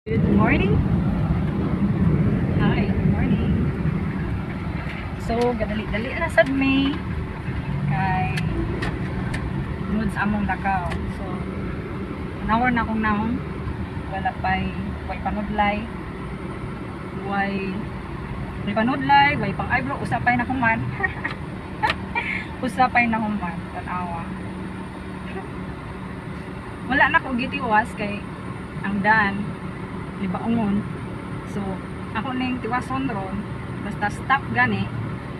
Good morning. Hi, good morning. So, gadali-dali na sad me kay mood sa among lakaw. So, nawar na akong naong wala pa'y way panudlay. Way panudlay, way pang eyebrow, usapay na human. Usapay na human, tanawa. Wala na ko gitiwas kay ang daan libaungon. So, ako ning tiwason ron, basta stop gani.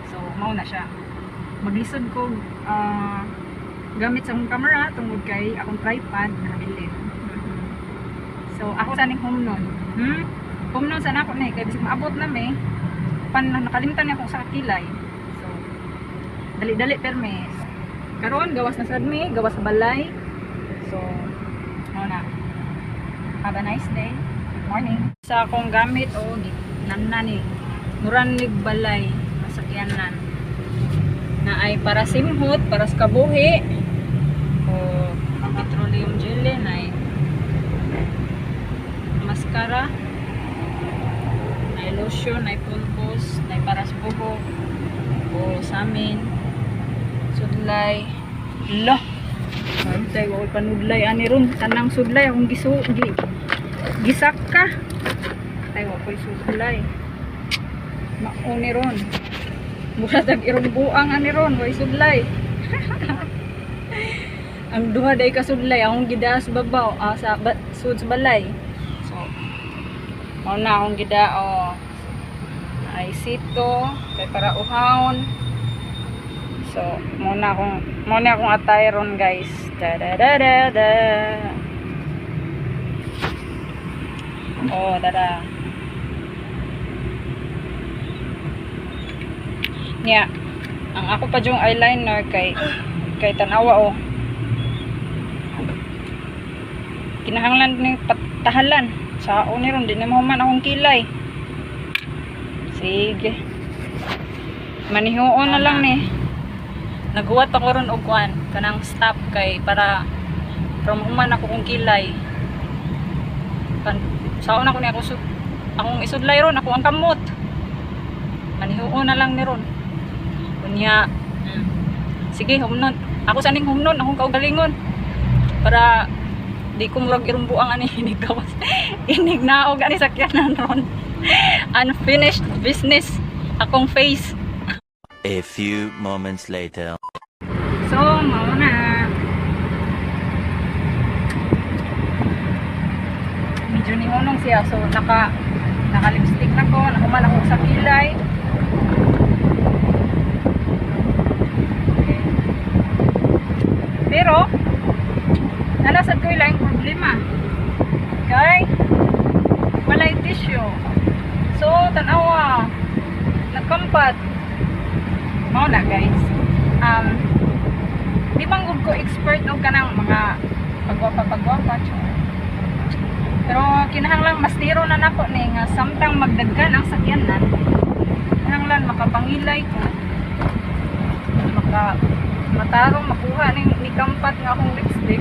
So, mao na siya. Maglisod ko gamit sa akong camera tungod kay akong tripod nabilin. So, ako sa ning humnon. Humnon sa nako ni kay bisig maabot na me. Nakalimtan niya ako sa kilay. So, dali-dali permes. Karon gawas na sad me, gawas sa balay. So, mao na. Have a nice day. Morning. Sa akong gamit nanani muranig balay masakyanan na ay para simhot, para sa kabuhi o petroleum jelly na ay maskara na ay lotion, na ay pulbos, na ay para sa buhok o sa amin sudlay lo ay wala panudlay ani ron tanang sudlay akong gisaka tayo ako'y sudlay mauni ron mura tag irong buang ani ron way sudlay ang duha day ka sudlay akong gidaas babaw sa sud sa balay so mao na akong gidao ay sito kay para uhawon so muna akong atay ron guys da da da da da. Oh, dada. Nya, ang ako pa yung eyeliner kay tanawa kinahanglan ni patahalan sa uni ron di na mahuman akong kilay. Sige. Manihuon na lang ni. Naghuwat ako ron og kuan kanang stop kay para human ako kong kilay. Saon ako ni akong isudlay ron, ako ang kamot. Manihuon na lang ni ron. Kunya, sige, humnon. Ako saning humnon, akong kaugalingon. Para di ko murag irumbuang ani hinigawas. Inignaog ani sakyanan ron. Unfinished business. Akong face. A few moments later. So, mao na. Medyo nihunong siya. So, naka-lipstick na ko. Nakuman ako sa kilay. Okay. Pero, nalasad ko ilang problema. Okay? Walay tissue. So, tanawa. Nagkampat. Mao na guys. Di bang ko expert o kanang mga pagwapa. Pero kinahanglan mas tiro na nako ni nga samtang magdaghan ang sakyanan. Kinahanglan makapangilay ko. Matarong makuha ni kampat nga akong lipstick.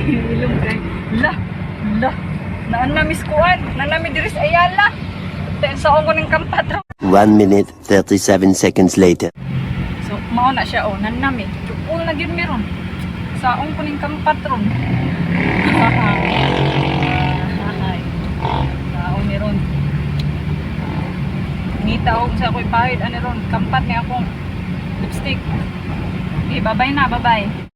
Ilong kay. La. Naan na miskuan, nanami diri sa Ayala. Ten sa ko ning kampat. 1 minute 37 seconds later. So mao na siya nanami. Tuol na gyud meron. Saong ko ning kampat ron. Hay. Saong meron. Ngita og sa ako'y pahid ani ron, kampat ni akong lipstick. Okay, bye-bye na, bye-bye.